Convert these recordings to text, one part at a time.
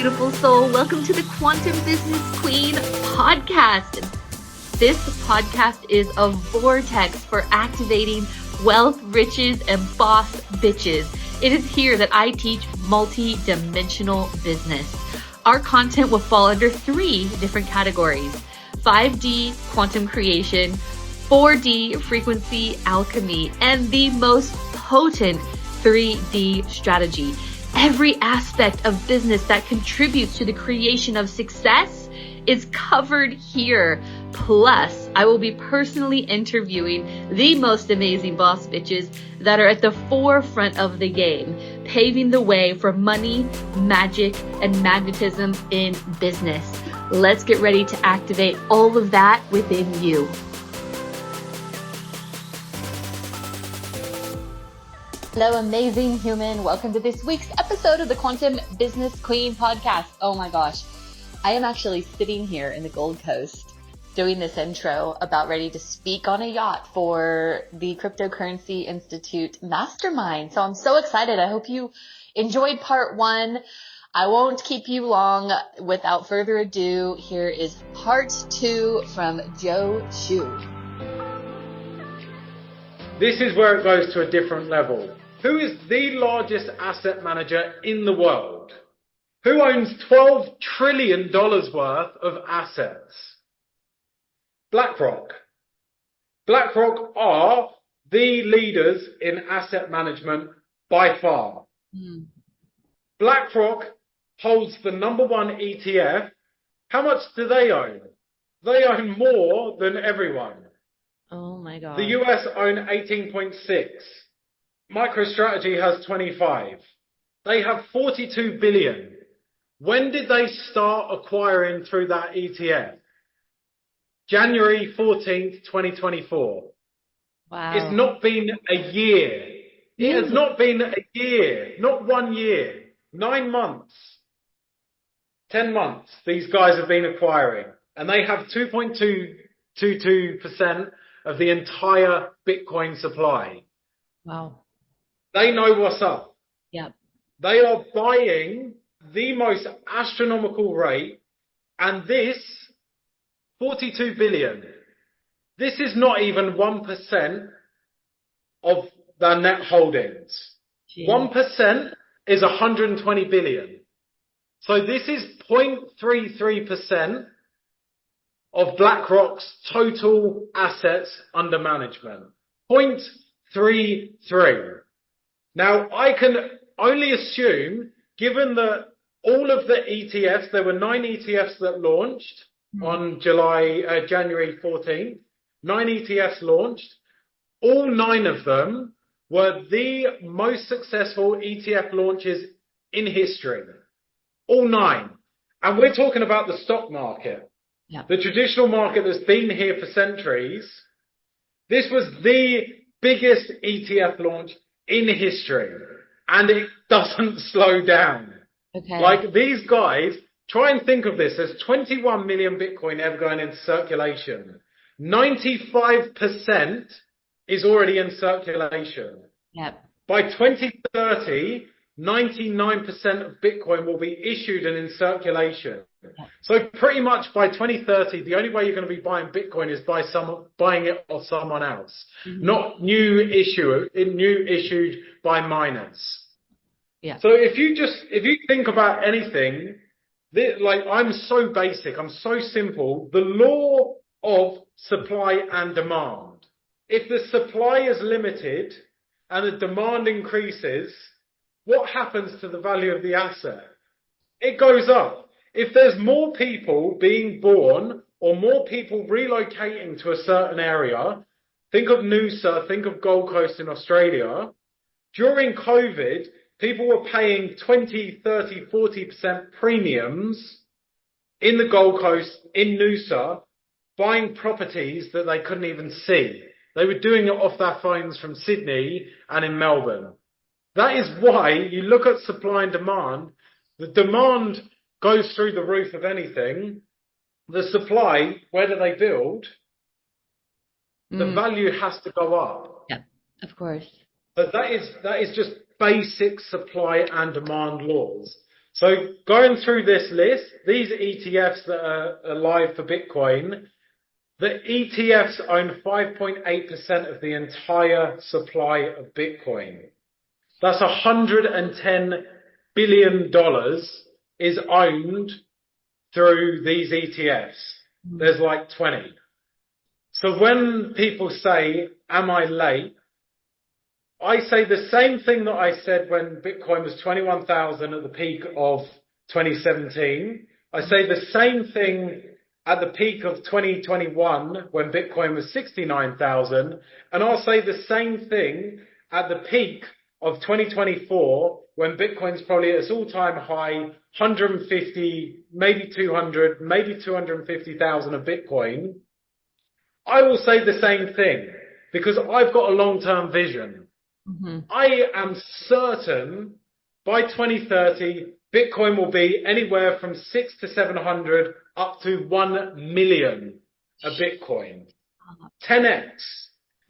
beautiful soul. Welcome to the Quantum Business Queen podcast. This podcast is a vortex for activating wealth, riches, and boss bitches. It is here that I teach multi-dimensional business. Our content will fall under 3 different categories: 5D quantum creation, 4D frequency alchemy, and the most potent 3D strategy. Every aspect of business that contributes to the creation of success is covered here. Plus, I will be personally interviewing the most amazing boss bitches that are at the forefront of the game, paving the way for money, magic, and magnetism in business. Let's get ready to activate all of that within you. Hello, amazing human. Welcome to this week's episode of the Quantum Business Queen podcast. Oh my gosh. I am actually sitting here in the Gold Coast doing this intro, about ready to speak on a yacht for the Cryptocurrency Institute Mastermind. So I'm so excited. I hope you enjoyed part 1. I won't keep you long. Without further ado, here is part 2 from Joe Shew. This is where it goes to a different level. Who is the largest asset manager in the world? Who owns $12 trillion worth of assets? BlackRock. BlackRock are the leaders in asset management by far. BlackRock holds the number 1 ETF. How much do they own? They own more than everyone. Oh my God. The US own 18.6. MicroStrategy has 25. They have 42 billion. When did they start acquiring through that ETF? January 14th, 2024. Wow. It's not been a year. It has not been a year. Not 1 year. 9 months. 10 months these guys have been acquiring. And they have 2.22% of the entire Bitcoin supply. Wow. They know what's up. Yep. They are buying the most astronomical rate, and this 42 billion. This is not even 1% of their net holdings. Jeez. 1% is 120 billion. So this is 0.33% of BlackRock's total assets under management. 0.33. Now, I can only assume, given that all of the ETFs, there were 9 ETFs that launched on January 14th. 9 ETFs launched. All 9 of them were the most successful ETF launches in history. All 9. And we're talking about the stock market. Yep. The traditional market that's been here for centuries. This was the biggest ETF launch in history. And it doesn't slow down. Okay. Like, these guys, try and think of this. There's 21 million Bitcoin ever going into circulation. 95% is already in circulation. Yep. By 2030, 99% of Bitcoin will be issued and in circulation. Yep. So pretty much by 2030, the only way you're going to be buying Bitcoin is by buying it off someone else, not new issued by miners. Yeah. So if you think about anything, like, I'm so basic, I'm so simple. The law of supply and demand. If the supply is limited and the demand increases, what happens to the value of the asset? It goes up. If there's more people being born or more people relocating to a certain area, think of Noosa, think of Gold Coast in Australia. During COVID, people were paying 20, 30, 40% premiums in the Gold Coast, in Noosa, buying properties that they couldn't even see. They were doing it off their phones from Sydney and in Melbourne. That is why you look at supply and demand. The demand goes through the roof of anything. The supply, where do they build? The value has to go up. Yeah, of course. But that is just basic supply and demand laws. So going through this list, these ETFs that are live for Bitcoin, the ETFs own 5.8% of the entire supply of Bitcoin. That's $110 billion is owned through these ETFs. There's like 20. So when people say, am I late? I say the same thing that I said when Bitcoin was 21,000 at the peak of 2017. I say the same thing at the peak of 2021 when Bitcoin was 69,000. And I'll say the same thing at the peak of 2024 when Bitcoin's probably at its all-time high, 150, maybe 200, maybe 250,000 of Bitcoin. I will say the same thing because I've got a long-term vision. Mm-hmm. I am certain by 2030, Bitcoin will be anywhere from 600 to 700 up to 1 million a Bitcoin. 10x,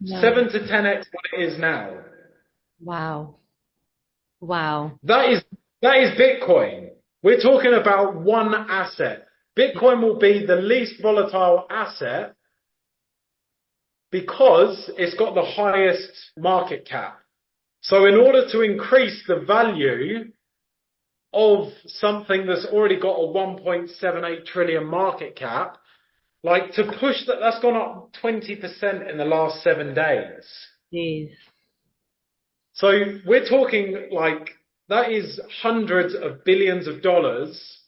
no. 7 to 10x what it is now. Wow. Wow. That is Bitcoin. We're talking about one asset. Bitcoin will be the least volatile asset because it's got the highest market cap. So in order to increase the value of something that's already got a 1.78 trillion market cap, like to push that, that's gone up 20% in the last 7 days. Jeez. So we're talking like that is hundreds of billions of dollars.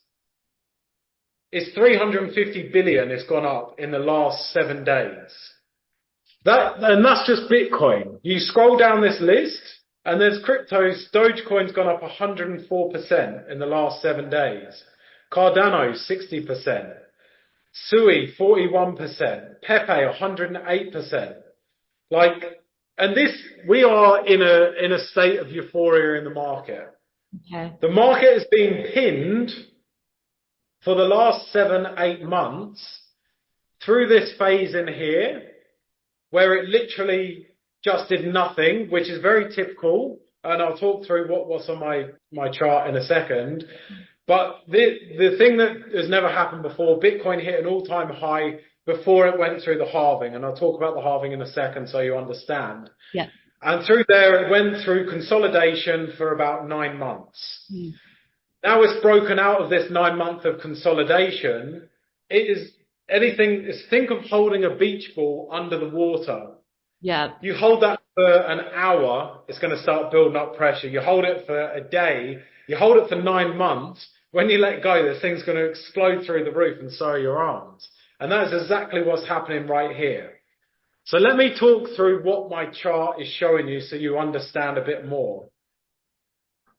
It's 350 billion it's gone up in the last 7 days. And that's just Bitcoin. You scroll down this list and there's cryptos. Dogecoin's gone up 104% in the last 7 days. Cardano, 60%. Sui, 41%. Pepe, 108%. And this, we are in a state of euphoria in the market. Okay. The market has been pinned for the last 7-8 months through this phase in here, where it literally just did nothing, which is very typical. And I'll talk through what's on my chart in a second. But the thing that has never happened before, Bitcoin hit an all-time high before it went through the halving. And I'll talk about the halving in a second so you understand. Yeah. And through there, it went through consolidation for about 9 months. Mm. Now it's broken out of this 9 month of consolidation. Think of holding a beach ball under the water. Yeah. You hold that for an hour, it's going to start building up pressure. You hold it for a day, you hold it for 9 months. When you let go, this thing's going to explode through the roof and so are your arms. And that's exactly what's happening right here. So let me talk through what my chart is showing you so you understand a bit more.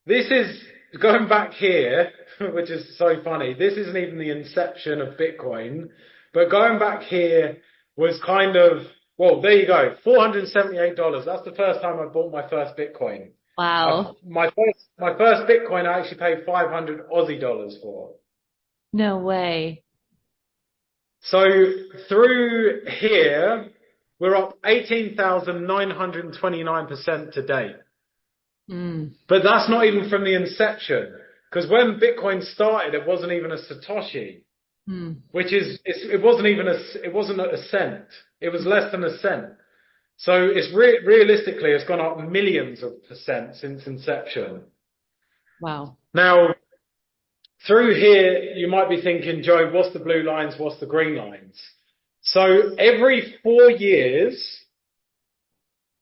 This is going back here, which is so funny. This isn't even the inception of Bitcoin, but going back here was kind of, well, there you go, $478. That's the first time I bought my first Bitcoin. Wow. My first Bitcoin I actually paid 500 Aussie dollars for. No way. So through here, we're up 18,929% to date. Mm. But that's not even from the inception. Because when Bitcoin started, it wasn't even a Satoshi. Mm. It wasn't a cent. It was less than a cent. So it's realistically, it's gone up millions of percent since inception. Wow. Now, through here, you might be thinking, Joe, what's the blue lines? What's the green lines? So every 4 years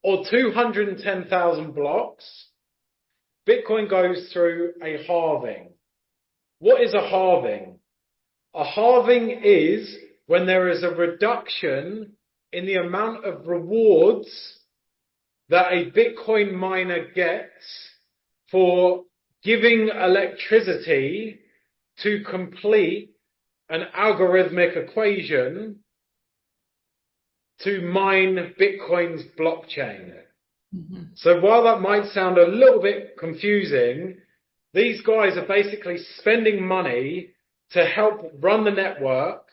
or 210,000 blocks, Bitcoin goes through a halving. What is a halving? A halving is when there is a reduction in the amount of rewards that a Bitcoin miner gets for giving electricity to complete an algorithmic equation to mine Bitcoin's blockchain. Mm-hmm. So while that might sound a little bit confusing, these guys are basically spending money to help run the network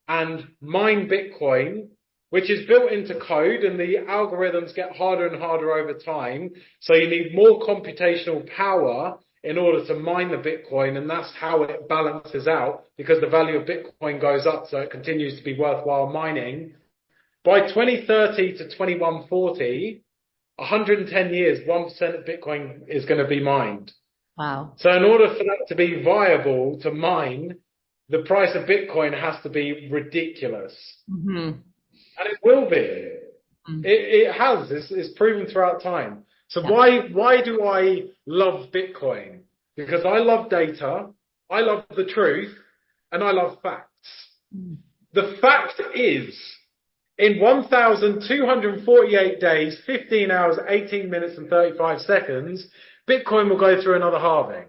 and mine Bitcoin, which is built into code, and the algorithms get harder and harder over time. So you need more computational power in order to mine the Bitcoin, and that's how it balances out, because the value of Bitcoin goes up, so it continues to be worthwhile mining. By 2030 to 2140, 110 years, 1% of Bitcoin is going to be mined. Wow. So in order for that to be viable to mine, the price of Bitcoin has to be ridiculous. Mm-hmm. And it will be. Mm-hmm. It has. It's proven throughout time. So why do I love Bitcoin? Because I love data, I love the truth, and I love facts. Mm. The fact is, in 1,248 days, 15 hours, 18 minutes and 35 seconds, Bitcoin will go through another halving.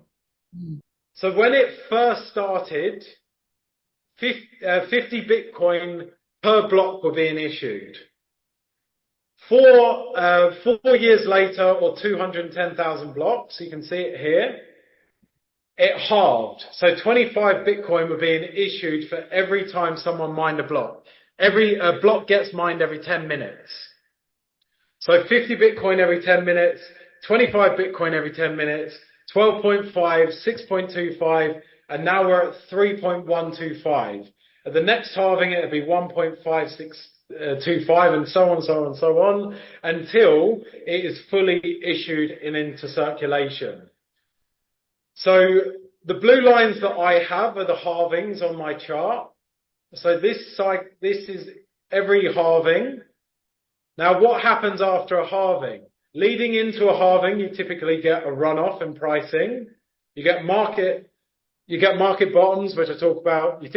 Mm. So when it first started, 50 Bitcoin per block were being issued. 4 years later, or 210,000 blocks, you can see it here, it halved. So 25 Bitcoin were being issued for every time someone mined a block. Every block gets mined every 10 minutes. So 50 Bitcoin every 10 minutes, 25 Bitcoin every 10 minutes, 12.5, 6.25, and now we're at 3.125. At the next halving, it'll be 1.5625, and so on, so on, so on, until it is fully issued and into circulation. So the blue lines that I have are the halvings on my chart. So this is every halving. Now, what happens after a halving? Leading into a halving, you typically get a runoff in pricing. You get market bottoms, which I talk about. You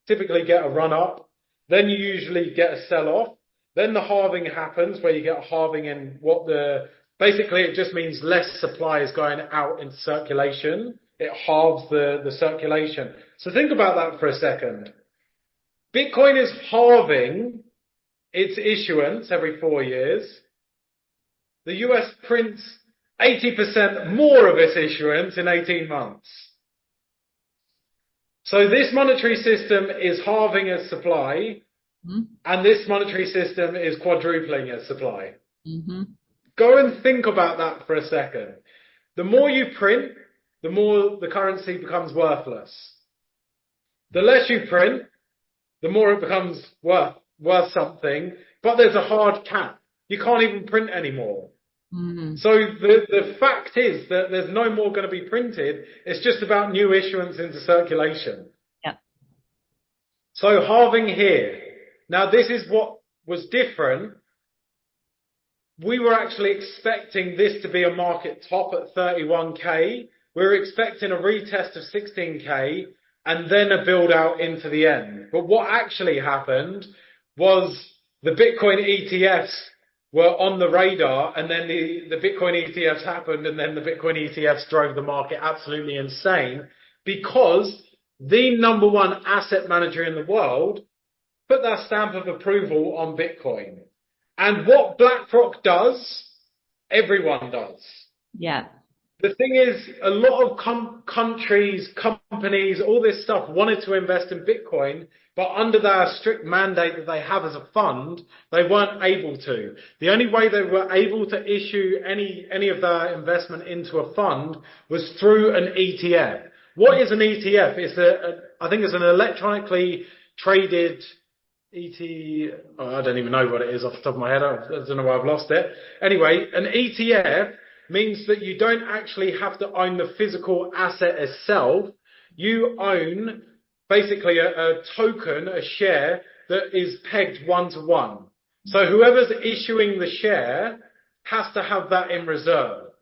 typically get a run up. Then you usually get a sell off. Then the halving happens, where you get a halving in basically it just means less supply is going out into circulation. It halves the circulation. So think about that for a second. Bitcoin is halving its issuance every 4 years. The US prints 80% more of its issuance in 18 months. So this monetary system is halving its supply, and this monetary system is quadrupling its supply. Mm-hmm. Go and think about that for a second. The more you print, the more the currency becomes worthless. The less you print, the more it becomes worth something, but there's a hard cap. You can't even print anymore. Mm-hmm. So the fact is that there's no more going to be printed. It's just about new issuance into circulation. Yeah. So halving here. Now this is what was different. We were actually expecting this to be a market top at 31k. We were expecting a retest of 16k and then a build out into the end. But what actually happened was the Bitcoin ETFs were on the radar, and then the Bitcoin ETFs happened, and then the Bitcoin ETFs drove the market absolutely insane, because the number one asset manager in the world put that stamp of approval on Bitcoin. And what BlackRock does, everyone does. Yeah. The thing is, a lot of countries, companies, all this stuff wanted to invest in Bitcoin, but under their strict mandate that they have as a fund, they weren't able to. The only way they were able to issue any of their investment into a fund was through an ETF. What is an ETF? I think it's an electronically traded I don't even know what it is off the top of my head. I don't know why I've lost it. Anyway, an ETF means that you don't actually have to own the physical asset itself. You own basically a token, a share that is pegged 1-to-1. So whoever's issuing the share has to have that in reserve.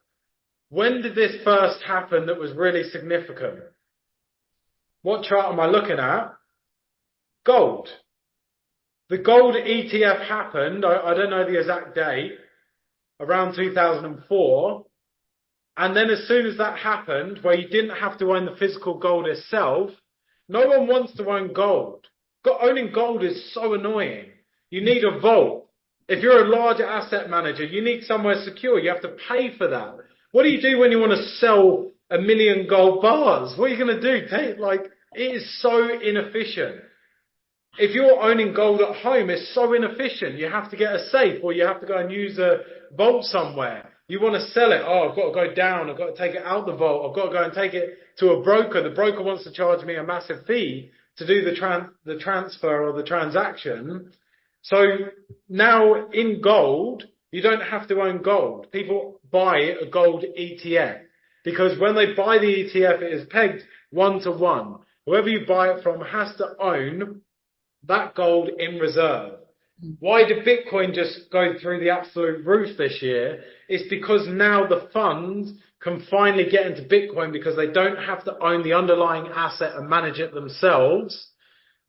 When did this first happen that was really significant? What chart am I looking at? Gold. The gold ETF happened, I don't know the exact date, around 2004. And then as soon as that happened, where you didn't have to own the physical gold itself, no one wants to own gold. Owning gold is so annoying. You need a vault. If you're a large asset manager, you need somewhere secure. You have to pay for that. What do you do when you want to sell 1 million gold bars? What are you going to do? It is so inefficient. If you're owning gold at home, it's so inefficient. You have to get a safe, or you have to go and use a vault somewhere. You want to sell it. Oh, I've got to go down. I've got to take it out the vault. I've got to go and take it to a broker. The broker wants to charge me a massive fee to do the transfer or the transaction. So now in gold, you don't have to own gold. People buy a gold ETF because when they buy the ETF, it is pegged 1-to-1. Whoever you buy it from has to own that gold in reserve. Why did Bitcoin just go through the absolute roof this year? It's because now the funds can finally get into Bitcoin because they don't have to own the underlying asset and manage it themselves.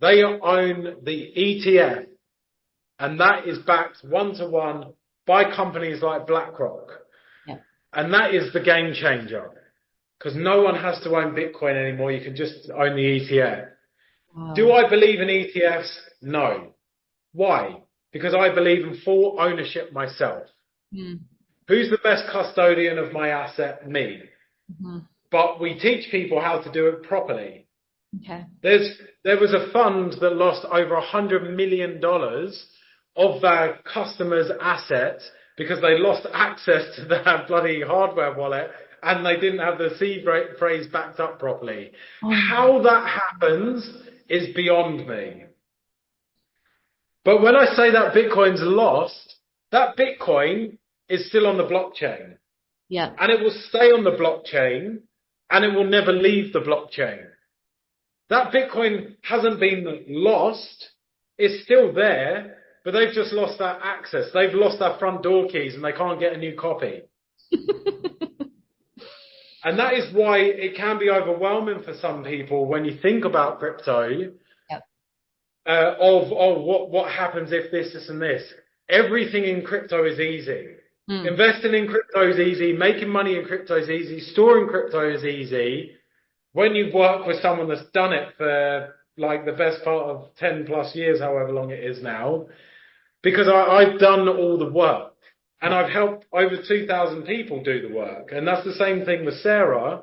They own the ETF, and that is backed 1-to-1 by companies like BlackRock. Yeah. And that is the game changer because no one has to own Bitcoin anymore. You can just own the ETF. Wow. Do I believe in ETFs? No. Why? Because I believe in full ownership myself. Who's the best custodian of my asset? Me. But we teach people how to do it properly. Okay. There was a fund that lost over $100 million of their customers' assets because they lost access to their bloody hardware wallet and they didn't have the seed phrase backed up properly. How that happens is beyond me. But when I say that Bitcoin's lost, that Bitcoin is still on the blockchain. Yeah. And it will stay on the blockchain and it will never leave the blockchain. That Bitcoin hasn't been lost. It's still there, but they've just lost that access. They've lost their front door keys and they can't get a new copy. And that is why it can be overwhelming for some people when you think about crypto. What happens if this, and this. Everything in crypto is easy. Investing in crypto is easy. Making money in crypto is easy. Storing crypto is easy. When you work with someone that's done it for like the best part of 10 plus years, however long it is now, because I've done all the work and I've helped over 2,000 people do the work. And that's the same thing with Sarah.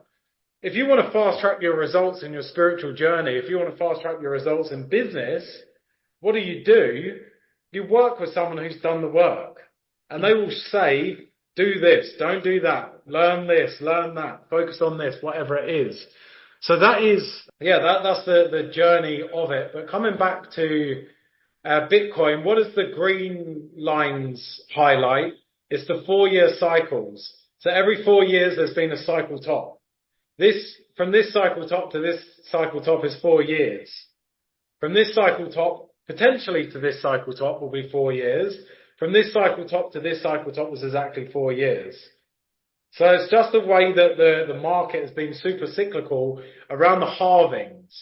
If you want to fast track your results in your spiritual journey, if you want to fast track your results in business, what do? You work with someone who's done the work and they will say, do this, don't do that, learn this, learn that, focus on this, whatever it is. So that is, that's the journey of it. But coming back to Bitcoin, what does the green lines highlight? It's the 4-year cycles. So every 4 years, there's been a cycle top. From this cycle top to this cycle top is 4 years. From this cycle top, potentially to this cycle top will be 4 years. From this cycle top to this cycle top was exactly 4 years. So it's just the way that the market has been super cyclical around the halvings.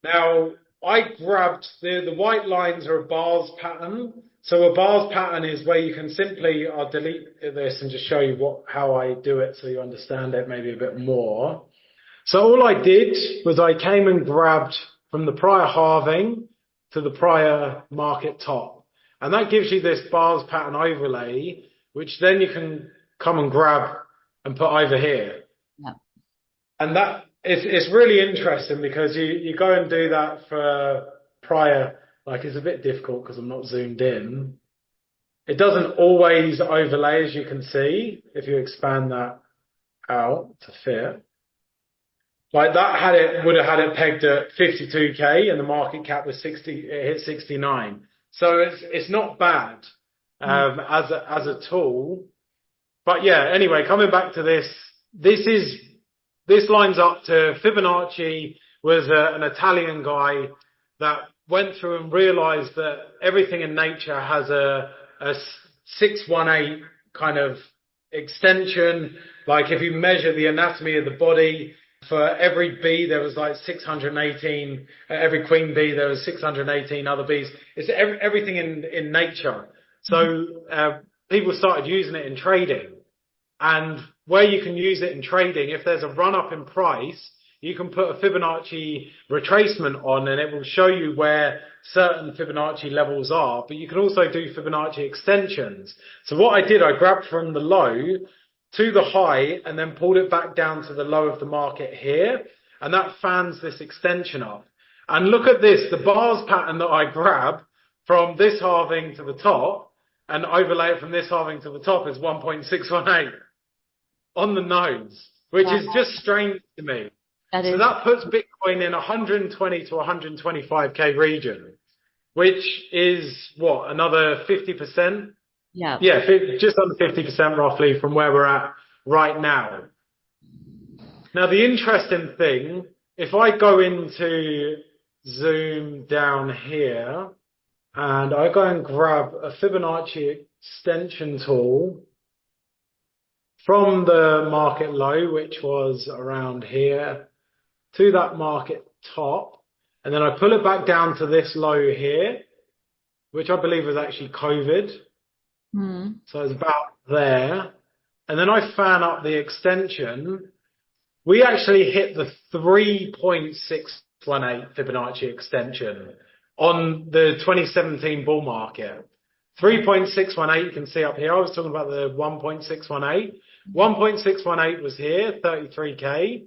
Now, I grabbed the white lines are a bars pattern. So a bars pattern is where you can simply, I'll delete this and just show you how I do it so you understand it maybe a bit more. So all I did was I came and grabbed from the prior halving to the prior market top. And that gives you this bars pattern overlay, which then you can come and grab and put over here. Yeah. And that it's really interesting because you go and do that for prior, like it's a bit difficult because I'm not zoomed in. It doesn't always overlay, as you can see, if you expand that out to fit. Like that would have had it pegged at 52k and the market cap was 60, it hit 69. So it's not bad as a tool. But yeah, anyway, coming back to this lines up to Fibonacci was an Italian guy that went through and realized that everything in nature has a 618 kind of extension. Like if you measure the anatomy of the body, for every bee there was like 618, every queen bee there was 618 other bees. It's everything in nature. So people started using it in trading. And where you can use it in trading, if there's a run up in price, you can put a Fibonacci retracement on and it will show you where certain Fibonacci levels are. But you can also do Fibonacci extensions. So what I did, I grabbed from the low to the high and then pulled it back down to the low of the market here. And that fans this extension up. And look at this, the bars pattern that I grab from this halving to the top. and overlay it from this halving to the top is 1.618 on the nose, which is just strange to me. So that puts Bitcoin in 120 to 125k region, which is what, another 50%? Yeah. Yeah, just under 50% roughly from where we're at right now. Now, the interesting thing, if I go into zoom down here and I go and grab a Fibonacci extension tool from the market low, which was around here, to that market top, and then I pull it back down to this low here, which I believe was actually COVID. So it's about there. And then I fan up the extension. We actually hit the 3.618 Fibonacci extension on the 2017 bull market. 3.618, you can see up here. I was talking about the 1.618. 1.618 was here, 33k,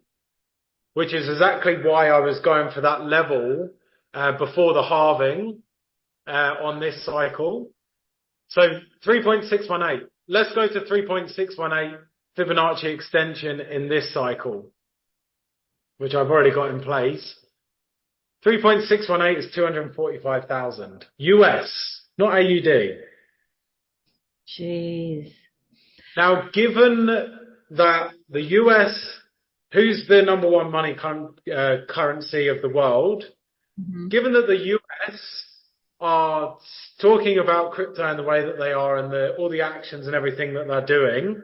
which is exactly why I was going for that level before the halving on this cycle. So 3.618. Let's go to 3.618 Fibonacci extension in this cycle, which I've already got in place. 3.618 is 245,000 US, not AUD. Jeez. Now, given that the US, who's the number one money currency of the world, given that the US are talking about crypto in the way that they are and all the actions and everything that they're doing,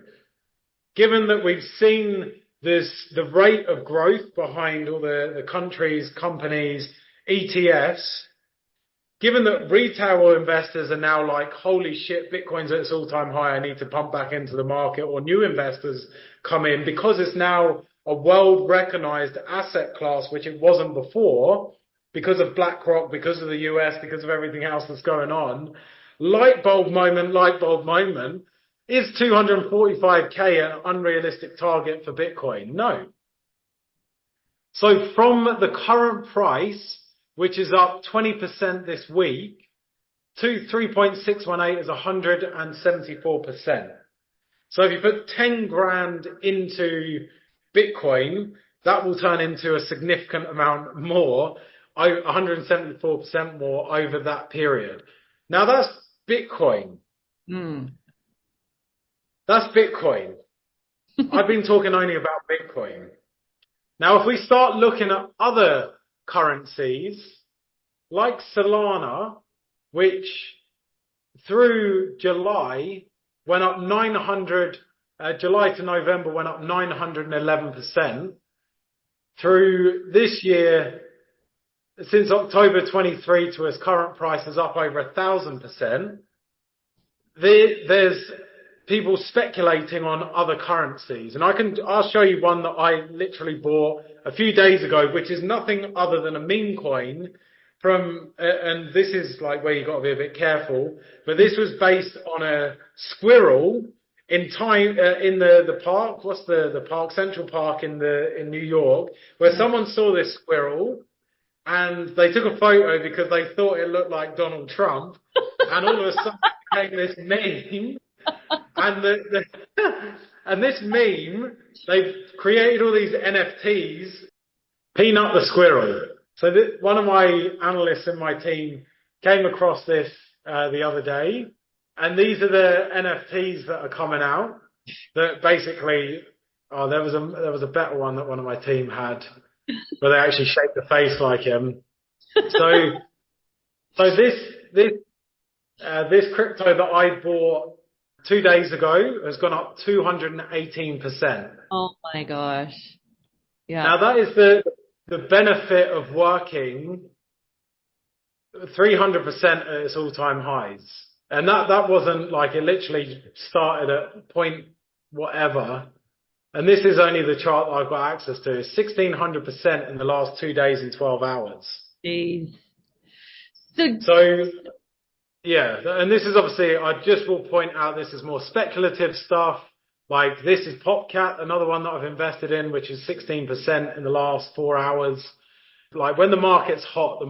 given that we've seen the rate of growth behind all the countries, companies, ETFs, given that retail investors are now like, holy shit, Bitcoin's at its all-time high, I need to pump back into the market, or new investors come in because it's now a world-recognized asset class, which it wasn't before, because of BlackRock, because of the US, because of everything else that's going on. Light bulb moment. Is 245k an unrealistic target for Bitcoin? No. So from the current price, which is up 20% this week, to 3.618 is 174%. So if you put 10 grand into Bitcoin, that will turn into a significant amount more, 174% more over that period. Now that's Bitcoin. That's Bitcoin. I've been talking only about Bitcoin. Now, if we start looking at other currencies, like Solana, which through July went up July to November went up 911%. Through this year, since October 23 to its current price, is up over 1,000%. There's people speculating on other currencies, and I'll show you one that I literally bought a few days ago, which is nothing other than a meme coin from, and this is like where you got to be a bit careful, but this was based on a squirrel in the park. What's the park? Central Park in New York, where someone saw this squirrel and they took a photo because they thought it looked like Donald Trump, and all of a sudden it became this meme. And this meme, they've created all these NFTs, Peanut the Squirrel. So one of my analysts in my team came across this the other day, and these are the NFTs that are coming out. That basically, there was a better one that one of my team had, where they actually shaped the face like him. So this crypto that I bought 2 days ago has gone up 218%. Oh my gosh. Yeah. Now that is the benefit of working 300% at its all-time highs. And that wasn't like, it literally started at point whatever. And this is only the chart that I've got access to. It's 1,600% in the last 2 days and 12 hours. Jeez. So yeah, and this is obviously, I just will point out, this is more speculative stuff. Like this is PopCat, another one that I've invested in, which is 16% in the last 4 hours. Like when the market's hot,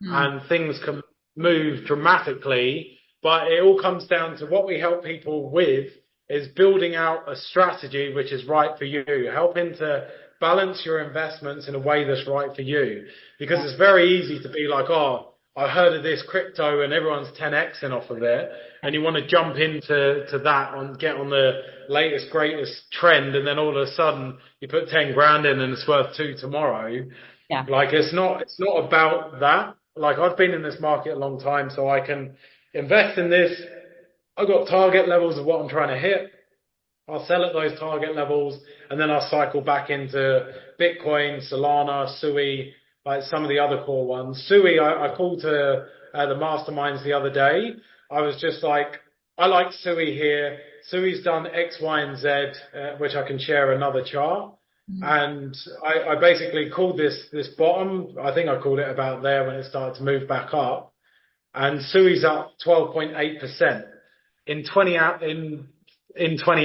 and things can move dramatically. But it all comes down to what we help people with is building out a strategy which is right for you, helping to balance your investments in a way that's right for you. Because it's very easy to be like, oh, I heard of this crypto and everyone's 10xing off of it, and you want to jump into that and get on the latest, greatest trend, and then all of a sudden you put 10 grand in and it's worth 2 tomorrow. Yeah. Like it's not about that. Like I've been in this market a long time, so I can invest in this. I've got target levels of what I'm trying to hit. I'll sell at those target levels, and then I'll cycle back into Bitcoin, Solana, Sui, like some of the other core ones. Sui, I called to the masterminds the other day. I was just like, I like Sui here. Sui's done X, Y, and Z, which I can share another chart. Mm-hmm. And I basically called this bottom. I think I called it about there when it started to move back up. And Sui's up 12.8% in 20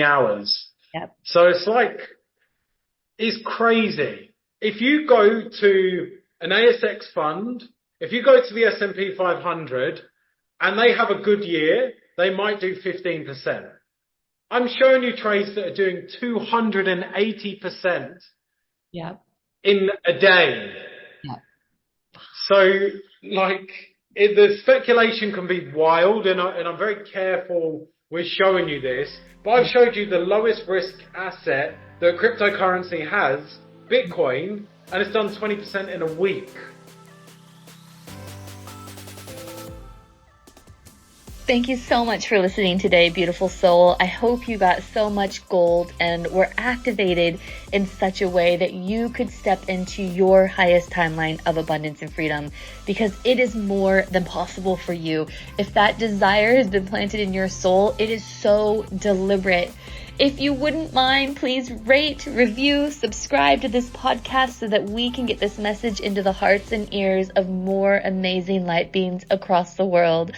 hours. Yep. So it's like, it's crazy. If you go to an ASX fund, if you go to the S&P 500 and they have a good year, they might do 15%. I'm showing you trades that are doing 280% in a day. Yep. So like the speculation can be wild, and I'm very careful with showing you this, but I've showed you the lowest risk asset that cryptocurrency has, Bitcoin, and it's done 20% in a week. Thank you so much for listening today, beautiful soul. I hope you got so much gold and were activated in such a way that you could step into your highest timeline of abundance and freedom, because it is more than possible for you. If that desire has been planted in your soul, it is so deliberate. If you wouldn't mind, please rate, review, subscribe to this podcast so that we can get this message into the hearts and ears of more amazing light beings across the world.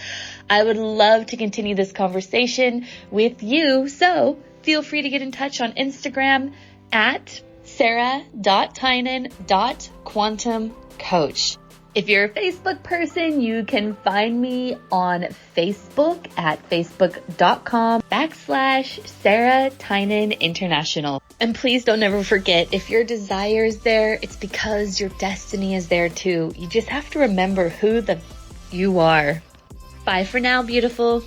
I would love to continue this conversation with you, so feel free to get in touch on Instagram at sarah.tynan.quantumcoach. If you're a Facebook person, you can find me on Facebook at facebook.com/Sarah Tynan International. And please don't ever forget, if your desire is there, it's because your destiny is there too. You just have to remember who you are. Bye for now, beautiful.